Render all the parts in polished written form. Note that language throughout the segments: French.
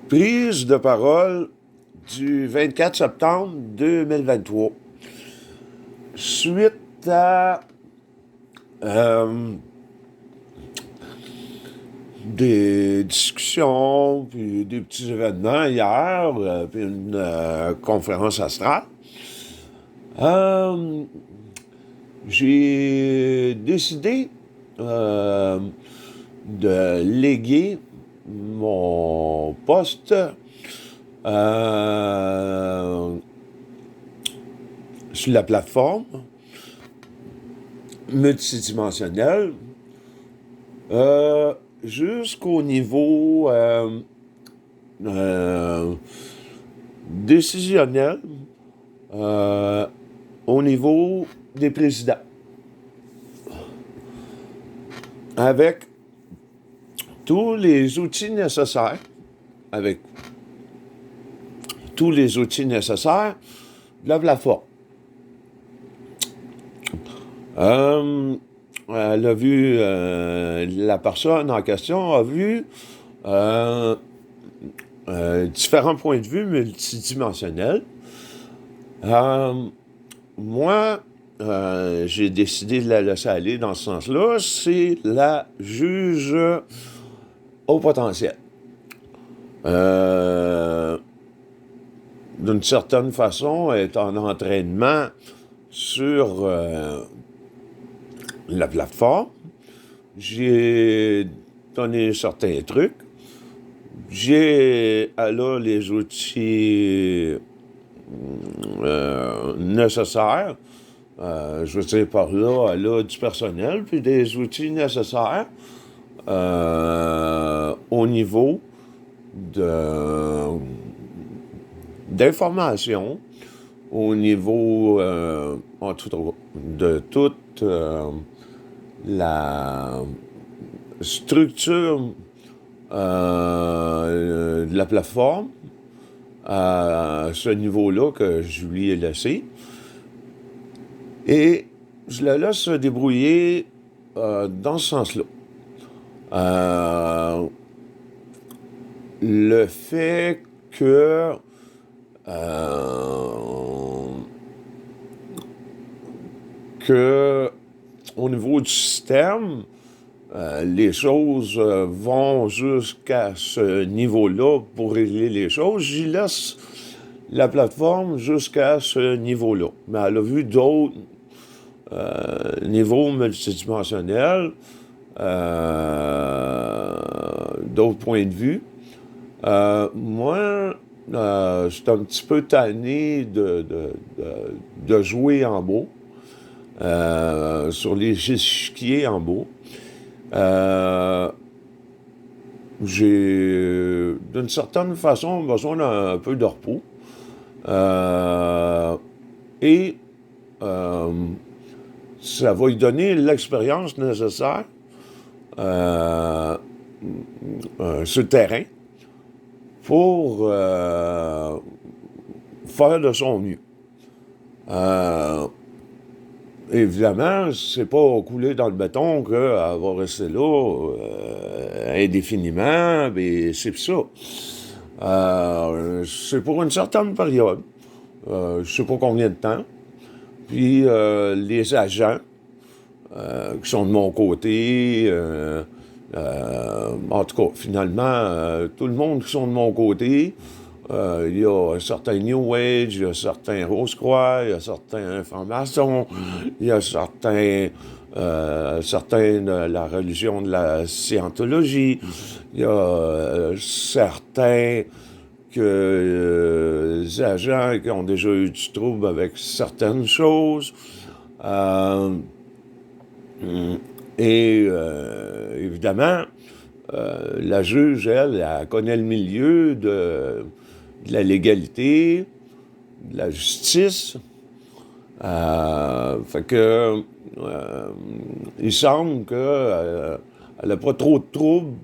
Prise de parole du 24 septembre 2023. Suite à des discussions, puis des petits événements hier, puis une conférence astrale, j'ai décidé de léguer mon poste sur la plateforme multidimensionnelle jusqu'au niveau décisionnel au niveau des présidents. Avec tous les outils nécessaires, de la plateforme. Elle a vu, la personne en question a vu différents points de vue multidimensionnels. Moi, j'ai décidé de la laisser aller dans ce sens-là. C'est la juge au potentiel. D'une certaine façon, elle est en entraînement sur la plateforme. J'ai donné certains trucs. Elle a les outils nécessaires. Je veux dire par là, elle a du personnel, puis des outils nécessaires au niveau d'information, au niveau de toute la structure de la plateforme à ce niveau-là que je lui ai laissé. Et je la laisse se débrouiller dans ce sens-là. Le fait que au niveau du système, les choses vont jusqu'à ce niveau-là pour régler les choses. J'y laisse la plateforme jusqu'à ce niveau-là. Mais elle a vu d'autres niveaux multidimensionnels, d'autres points de vue. Moi, je suis un petit peu tanné de jouer en bas, sur les échiquiers en bas. J'ai, d'une certaine façon, besoin d'un peu de repos. Et ça va lui donner l'expérience nécessaire sur le terrain pour faire de son mieux. Évidemment, c'est pas coulé dans le béton qu'elle va rester là indéfiniment, mais c'est ça. C'est pour une certaine période. Je sais pas combien de temps. Puis les agents qui sont de mon côté, en tout cas, finalement, tout le monde qui sont de mon côté, il y a certains New Age, il y a certains Rose-Croix, il y a certains francs-maçons, il y a certains de la religion de la scientologie, il y a certains agents qui ont déjà eu du trouble avec certaines choses. Évidemment, la juge, elle connaît le milieu de la légalité, de la justice. Fait que il semble qu'elle n'a pas trop de trouble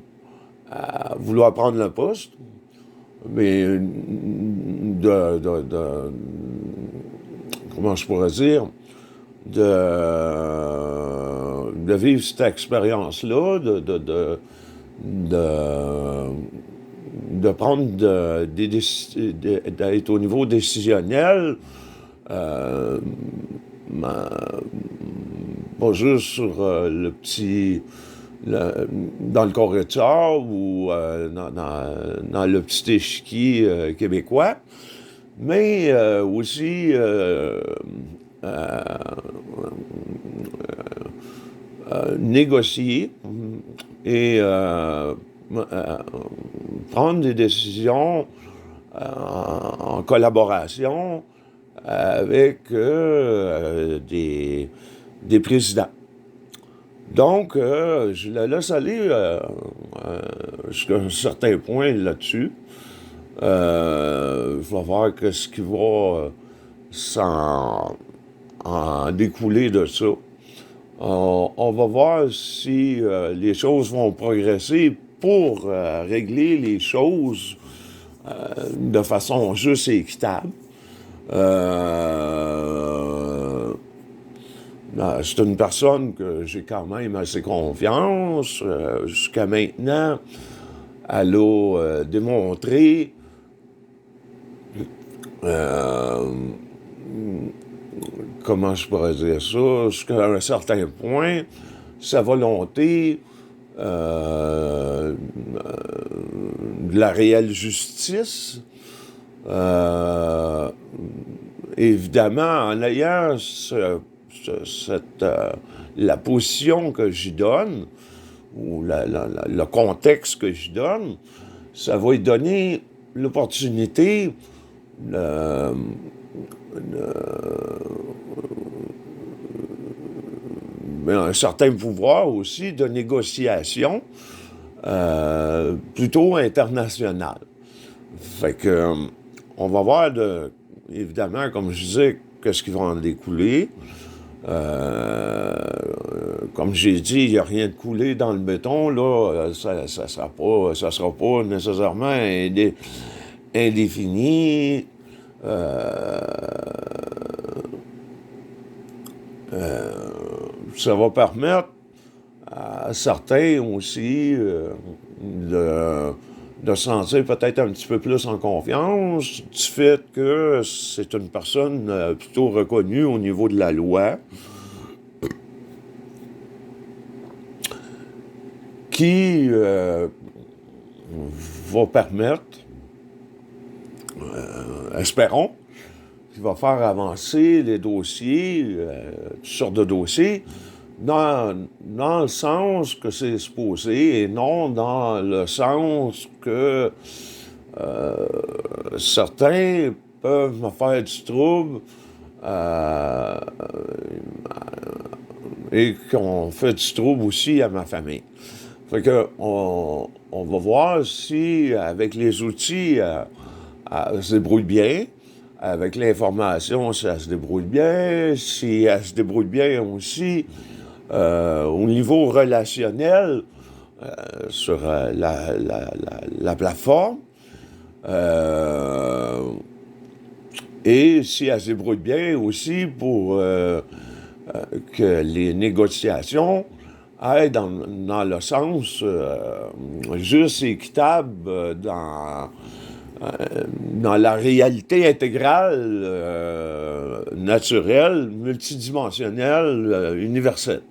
à vouloir prendre le poste, mais comment je pourrais dire, de vivre cette expérience-là, de de prendre d'être au niveau décisionnel, pas juste sur dans le corridor ou dans le petit échiquier québécois, mais aussi négocier et prendre des décisions en collaboration avec des présidents. Donc, je la laisse aller jusqu'à un certain point là-dessus. Je vais voir ce qui va en découler de ça. On va voir si les choses vont progresser pour régler les choses de façon juste et équitable. C'est une personne que j'ai quand même assez confiance. Jusqu'à maintenant, elle a démontré comment je pourrais dire ça, jusqu'à un certain point, sa volonté de la réelle justice. Évidemment, en ayant la position que j'y donne, ou le contexte que j'y donne, ça va lui donner l'opportunité un certain pouvoir aussi de négociation plutôt international. Fait que on va voir évidemment, comme je disais, qu'est-ce qui va en découler. Comme j'ai dit, il n'y a rien de coulé dans le béton, là, ça sera pas nécessairement indéfini. Ça va permettre à certains aussi de se sentir peut-être un petit peu plus en confiance du fait que c'est une personne plutôt reconnue au niveau de la loi qui va permettre, espérons, qui va faire avancer les dossiers, toutes sortes de dossiers, dans le sens que c'est supposé et non dans le sens que certains peuvent me faire du trouble et qu'on fait du trouble aussi à ma famille. Fait que on va voir si, avec les outils, elle se débrouille bien. Avec l'information, si elle se débrouille bien, si elle se débrouille bien aussi au niveau relationnel sur la plateforme, et si elle se débrouille bien aussi pour que les négociations aillent dans le sens juste et équitable dans la réalité intégrale, naturelle, multidimensionnelle, universelle.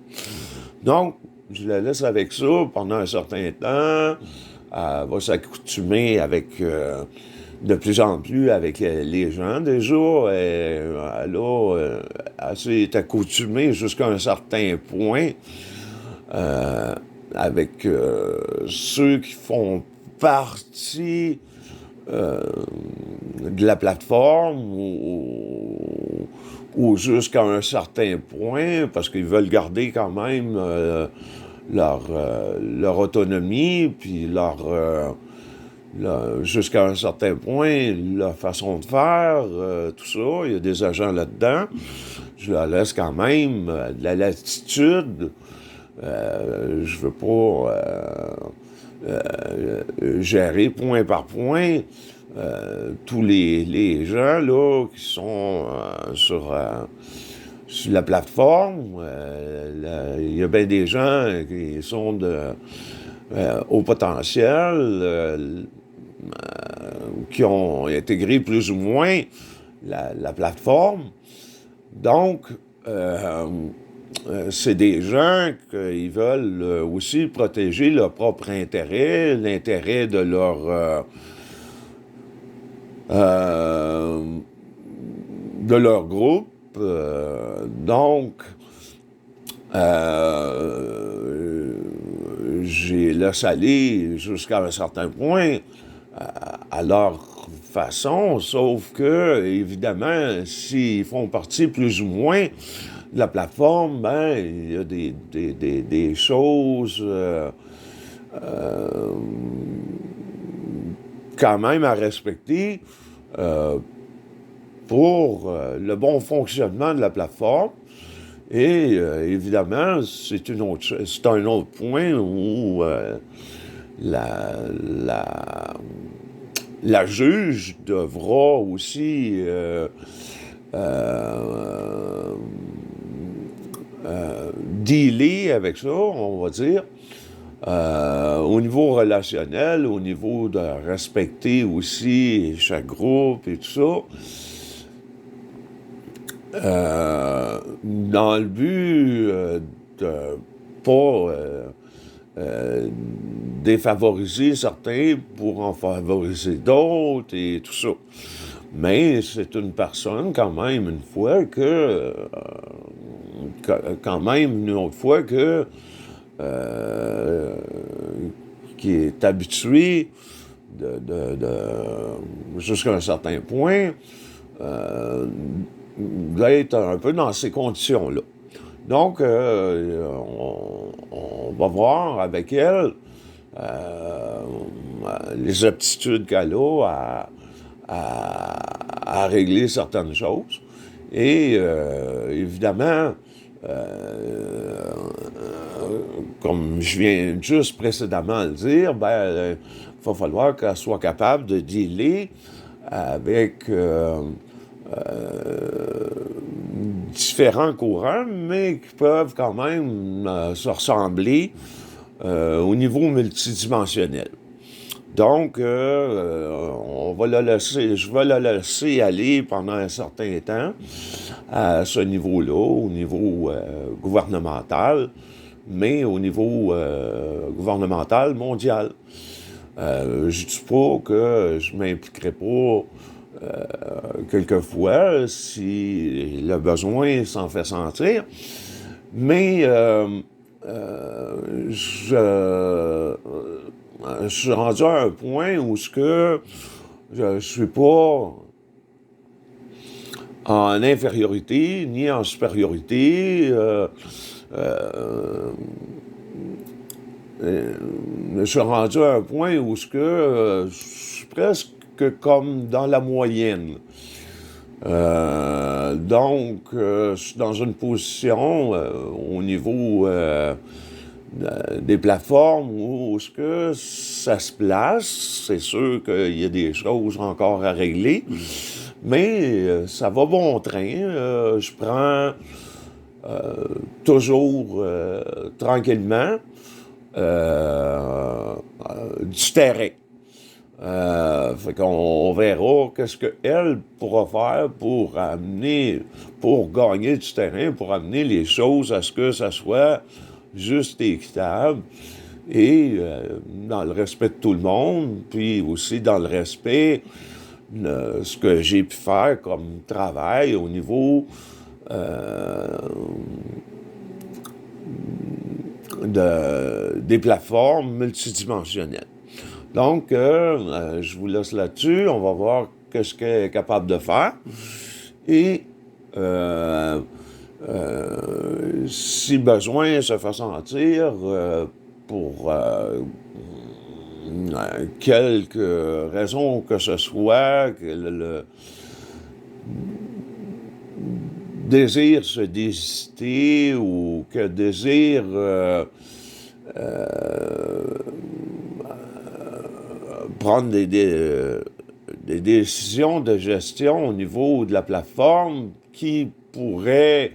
Donc, je la laisse avec ça pendant un certain temps. Elle va s'accoutumer avec, de plus en plus avec les gens. Déjà, elle s'est accoutumée jusqu'à un certain point avec ceux qui font partie de la plateforme ou jusqu'à un certain point, parce qu'ils veulent garder quand même leur autonomie, puis jusqu'à un certain point, leur façon de faire, tout ça. Il y a des agents là-dedans. Je leur laisse quand même de la latitude. Je veux pas gérer point par point tous les gens là qui sont sur la plateforme. Il y a bien des gens qui sont au potentiel, qui ont intégré plus ou moins la plateforme. Donc, c'est des gens qui veulent aussi protéger leur propre intérêt, l'intérêt de leur groupe. Donc, j'ai laissé aller jusqu'à un certain point à leur façon, sauf que, évidemment, s'ils font partie plus ou moins de la plateforme, ben, il y a des choses quand même à respecter pour le bon fonctionnement de la plateforme. Et évidemment, c'est un autre point où la juge devra aussi dealer avec ça, on va dire, au niveau relationnel, au niveau de respecter aussi chaque groupe et tout ça. Dans le but de pas défavoriser certains pour en favoriser d'autres et tout ça. Mais c'est une personne quand même une fois que qui est habitué jusqu'à un certain point d'être un peu dans ces conditions-là. Donc, on va voir avec elle les aptitudes qu'elle a à régler certaines choses. Et évidemment, comme je viens juste précédemment de le dire, il va falloir qu'elle soit capable de dealer avec différents courants, mais qui peuvent quand même se ressembler au niveau multidimensionnel. Donc, je vais la laisser aller pendant un certain temps à ce niveau-là, au niveau gouvernemental, mais au niveau gouvernemental mondial. Je ne dis pas que je ne m'impliquerai pas quelquefois si le besoin s'en fait sentir, mais je suis rendu à un point où je ne suis pas en infériorité ni en supériorité. Je suis rendu à un point où je suis presque comme dans la moyenne. Donc, je suis dans une position au niveau des plateformes où ça se place. C'est sûr qu'il y a des choses encore à régler, mais ça va bon train. Je prends toujours tranquillement du terrain. Fait qu'on verra qu'est-ce qu'elle pourra faire pour gagner du terrain, pour amener les choses à ce que ça soit juste et équitable, et dans le respect de tout le monde, puis aussi dans le respect de ce que j'ai pu faire comme travail au niveau des plateformes multidimensionnelles. Donc, je vous laisse là-dessus. On va voir qu'est-ce qu'elle est capable de faire. Et si besoin se fait sentir pour quelque raison que ce soit, que le désir se désister ou que désir prendre des décisions de gestion au niveau de la plateforme qui pourraient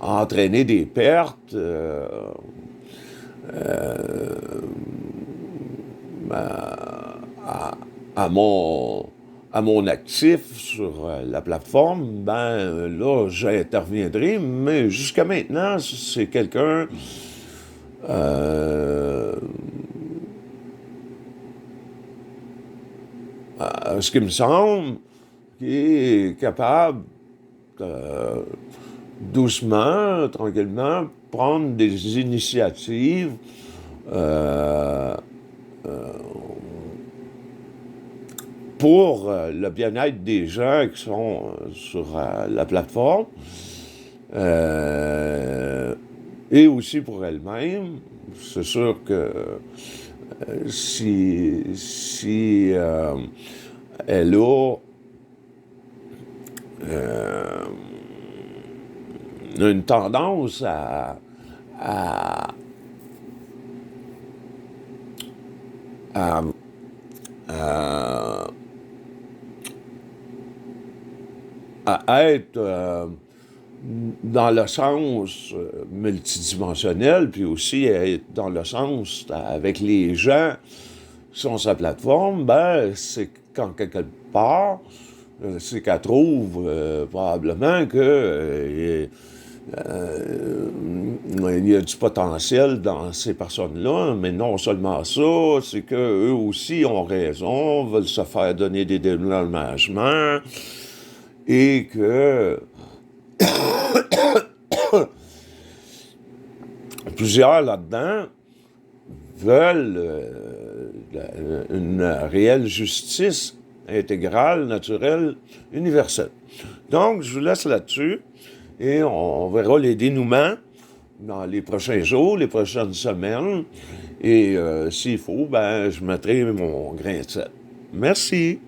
entraîner des pertes, à mon actif sur la plateforme, ben là, j'interviendrai, mais jusqu'à maintenant, c'est quelqu'un ce qui me semble, qui est capable doucement, tranquillement, prendre des initiatives pour le bien-être des gens qui sont sur la plateforme et aussi pour elle-même. C'est sûr que si elle a une tendance à, à, à être dans le sens multidimensionnel, puis aussi être dans le sens avec les gens qui sont sur la plateforme, ben, c'est qu'en quelque part, c'est qu'elle trouve probablement que il y a du potentiel dans ces personnes-là, mais non seulement ça, c'est qu'eux aussi ont raison, veulent se faire donner des dédommagements, et que plusieurs là-dedans veulent une réelle justice intégrale, naturelle, universelle. Donc, je vous laisse là-dessus et on verra les dénouements dans les prochains jours, les prochaines semaines. Et s'il faut, ben, je mettrai mon grain de sel. Merci.